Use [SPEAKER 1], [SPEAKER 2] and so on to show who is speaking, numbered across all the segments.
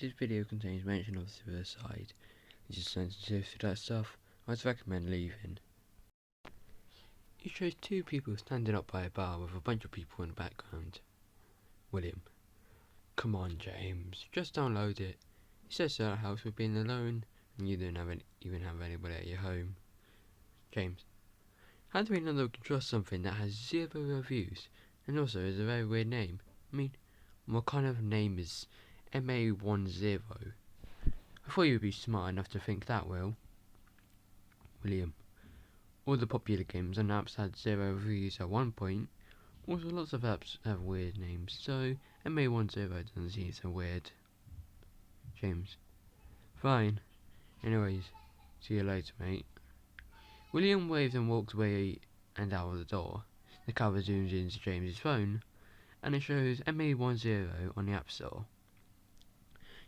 [SPEAKER 1] This video contains mention of suicide. It's just sensitive to that stuff. I'd recommend leaving. It shows two people standing up by a bar with a bunch of people in the background. William: come on, James, just download it. It says that helps with being alone, and you don't even have anybody at your home. James: how do we know that we can trust something that has 0 reviews, and also is a very weird name? I mean, what kind of name is MA10? I thought you'd be smart enough to think that, Will. William: all the popular games and apps had 0 reviews at one point. Also, lots of apps have weird names, so MA10 doesn't seem so weird. James: fine. Anyways, see you later, mate. William waves and walks away and out of the door. The cover zooms into James's phone, and it shows MA10 on the App Store.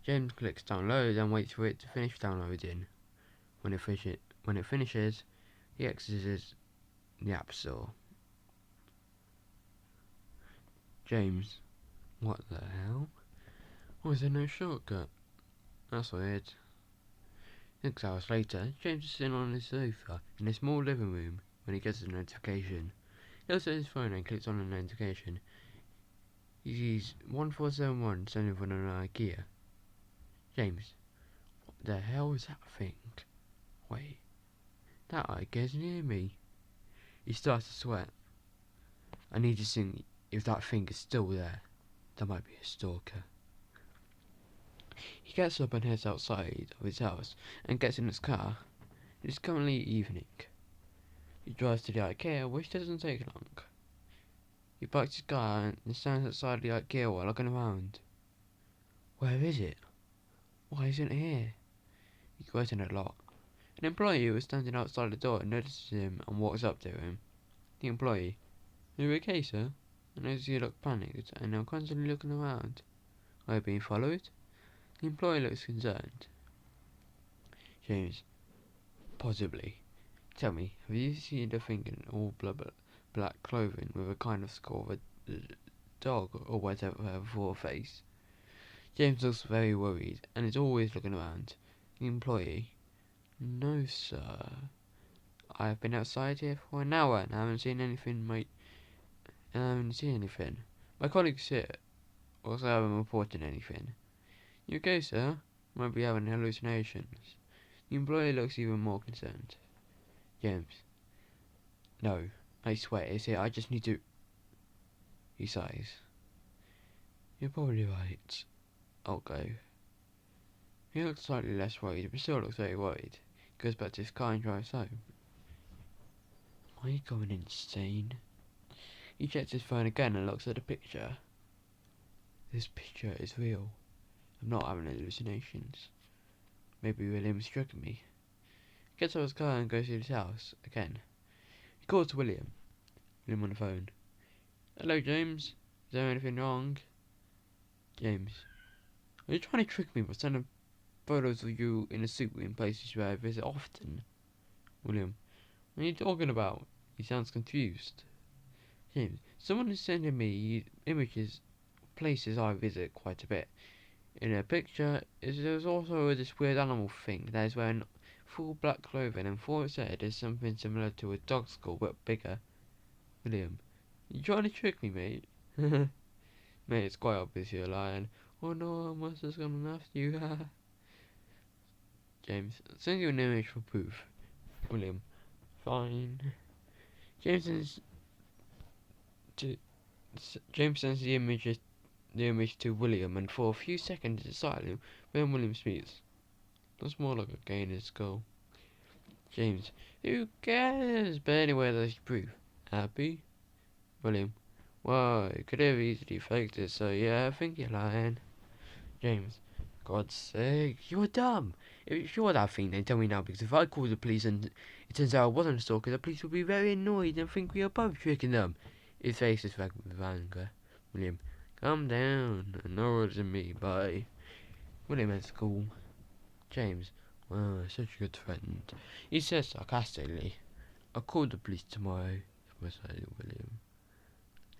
[SPEAKER 1] James clicks download and waits for it to finish downloading. When it finishes, he exits the App Store. James: what the hell? Why is there no shortcut? That's weird. 6 hours later, James is sitting on his sofa in a small living room when he gets a notification. He looks at his phone and clicks on the notification. He sees 1471 sending from an IKEA. James: what the hell is that thing? Wait, that IKEA's near me. He starts to sweat. I need to think if that thing is still there. That might be a stalker. He gets up and heads outside of his house and gets in his car. It is currently evening. He drives to the IKEA, which doesn't take long. He parks his car and stands outside the IKEA while looking around. Where is it? Why isn't it here? He questioned a lot. An employee who was standing outside the door notices him and walks up to him. The employee: are you okay, sir? I notice you look panicked and are constantly looking around. Are you being followed? The employee looks concerned. James: possibly. Tell me, have you seen the thing in all black clothing with a kind of skull of a dog or whatever for a face? James looks very worried and is always looking around. The employee: no, sir. I have been outside here for an hour and I haven't seen anything, mate. My colleagues here also haven't reported anything. You okay, sir? Might be having hallucinations. The employee looks even more concerned. James: no, I swear it's here. I just need to... He sighs. You're probably right. I'll go. He looks slightly less worried, but still looks very worried. He goes back to his car and drives home. Are you going insane? He checks his phone again and looks at the picture. This picture is real. I'm not having hallucinations. Maybe William's drugging me. He gets out of his car and goes to his house again. He calls to William. William on the phone. Hello, James. Is there anything wrong? James: are you trying to trick me by sending photos of you in a suit in places where I visit often? William: what are you talking about? He sounds confused. James: someone is sending me images of places I visit quite a bit. In a picture, there's also this weird animal thing that is wearing full black clothing and thought it said is something similar to a dog skull but bigger. William: you trying to trick me, mate? Mate, it's quite obvious you're lying. Oh no, a monster's coming after you. James: send you an image for proof. William: fine. James sends the image to William, and for a few seconds it's silent. Then William speaks. Looks more like a gay in his skull. James: who cares? But anyway, there's proof. Happy? William: well, you could have easily faked it, so yeah, I think you're lying. James: God's sake, you're dumb. If you're that thing, then tell me now, because if I call the police and it turns out I wasn't a stalker, the police will be very annoyed and think we are both tricking them. His face is freckled with anger. William: calm down, no words in me, bye. William is cool. James: well, such a good friend. He says sarcastically. I'll call the police tomorrow, replied William.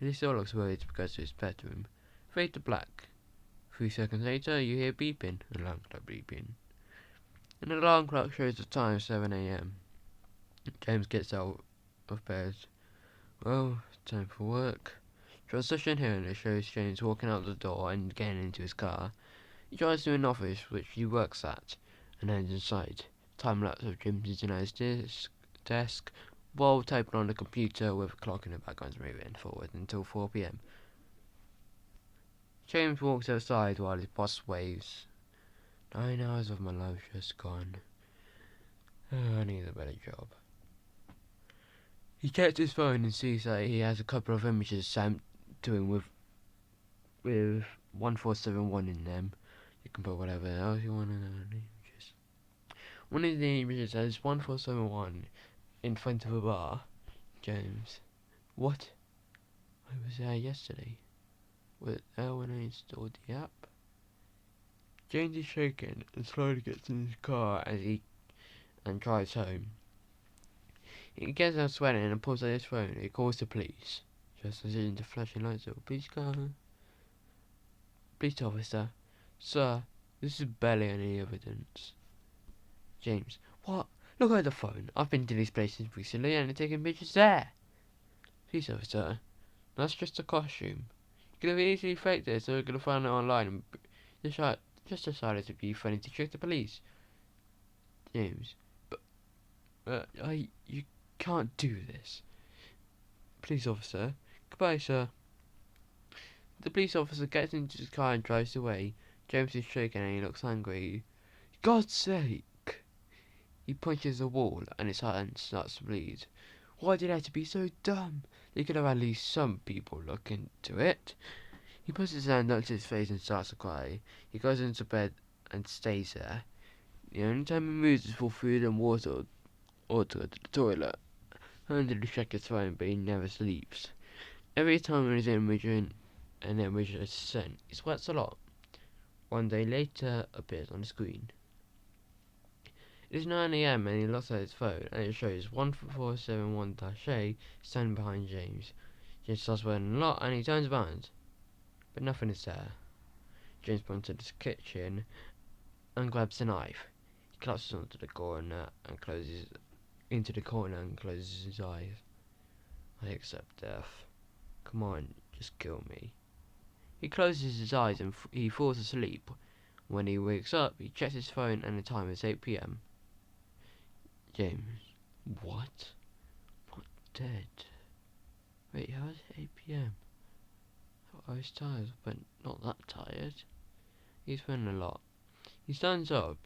[SPEAKER 1] He still looks worried to go to his bedroom. Fade to black. few seconds later, you hear beeping, alarm clock beeping. And the alarm clock shows the time 7 a.m. James gets out of bed. Well, time for work. Transition here, and it shows James walking out the door and getting into his car. He drives to an office which he works at, and heads inside. Time lapse of James sitting at his desk while typing on the computer with a clock in the background moving forward until 4 p.m. James walks outside while his boss waves. 9 hours of my life just gone. I need a better job. He checks his phone and sees that he has a couple of images sent to him with 1471 in them. You can put whatever else you want in the images. One of the images has 1471 in front of a bar. James. What? I was there yesterday. Was it there when I installed the app? James is shaken and slowly gets in his car and drives home. He gets out sweating and pulls out his phone. He calls the police. Just as the flashing lights up. Police car. Police officer. Sir, this is barely any evidence. James. What? Look at the phone. I've been to these places recently and taking pictures there. Police officer. That's just a costume. You could have easily faked this, so we could have found it online and just decided to be funny to trick the police. James. But you can't do this. Police officer. Goodbye, sir. The police officer gets into his car and drives away. James is shaken and he looks angry. God's sake! He punches a wall and his hand starts to bleed. Why did I have to be so dumb? They could have at least some people look into it. He puts his hand up to his face and starts to cry. He goes into bed and stays there. The only time he moves is for food and water or to go to the toilet. Hunter to check his phone, but he never sleeps. Every time an image is sent, he sweats a lot. One day later appears on the screen. It is 9 a.m. and he looks at his phone and it shows 1471-A standing behind James. James starts sweating a lot and he turns around, but nothing is there. James points to the kitchen and grabs a knife. He collapses into the corner and closes his eyes. I accept death. Come on, just kill me. He closes his eyes and he falls asleep. When he wakes up, he checks his phone and the time is 8 p.m. James. What? Not dead. Wait, how is it 8 p.m? I was tired, but not that tired. He's feeling a lot. He stands up.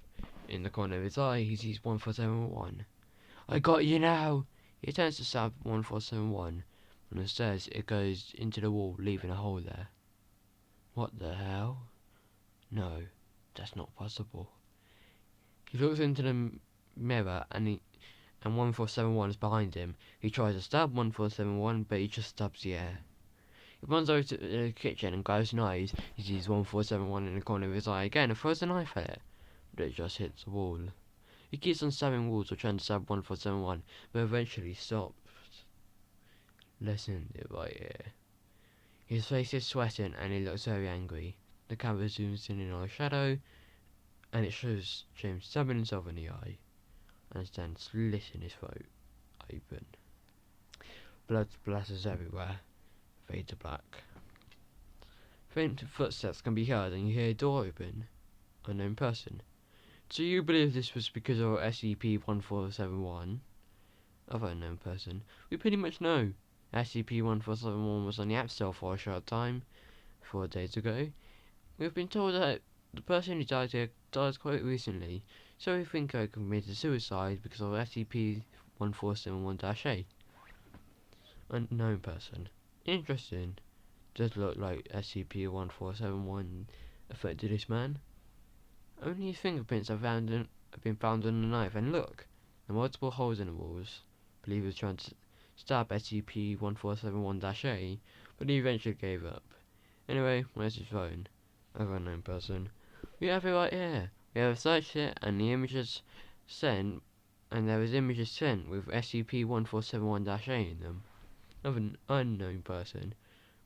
[SPEAKER 1] In the corner of his eye, he sees 1471. I got you now! He attempts to stab 1471. On the stairs, it goes into the wall, leaving a hole there. What the hell? No, that's not possible. He looks into the mirror and 1471 is behind him. He tries to stab 1471, but he just stabs the air. He runs over to the kitchen and grabs knives. He sees 1471 in the corner of his eye again and throws a knife at it, but it just hits the wall. He keeps on stabbing walls or trying to stab 1471, but eventually stops. Listen, right here. His face is sweating and he looks very angry. The camera zooms in on a shadow and it shows James stabbing himself in the eye and then slitting his throat open. Blood splatters everywhere. Fade to black. Faint footsteps can be heard and you hear a door open. Unknown person. Do you believe this was because of SCP-1471? Other unknown person. We pretty much know. SCP-1471 was on the App Store for a short time, 4 days ago. We've been told that the person who died here died quite recently, so we think I committed suicide because of SCP-1471-A. Unknown person. Interesting. Does look like SCP-1471 affected this man. Only his fingerprints have been found on the knife, and look, there are multiple holes in the walls. I believe he was trying to stab SCP-1471-A, but he eventually gave up. Anyway, where's his phone? Other unknown person. We have it right here. We have searched it, and the images sent, and there was images sent with SCP-1471-A in them. Of an unknown person.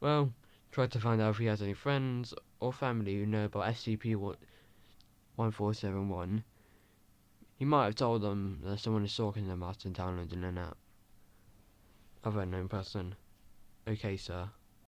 [SPEAKER 1] Well, try to find out if he has any friends or family who know about SCP-1471, he might have told them that someone is stalking them after downloading an app. Other unknown person. Okay, sir.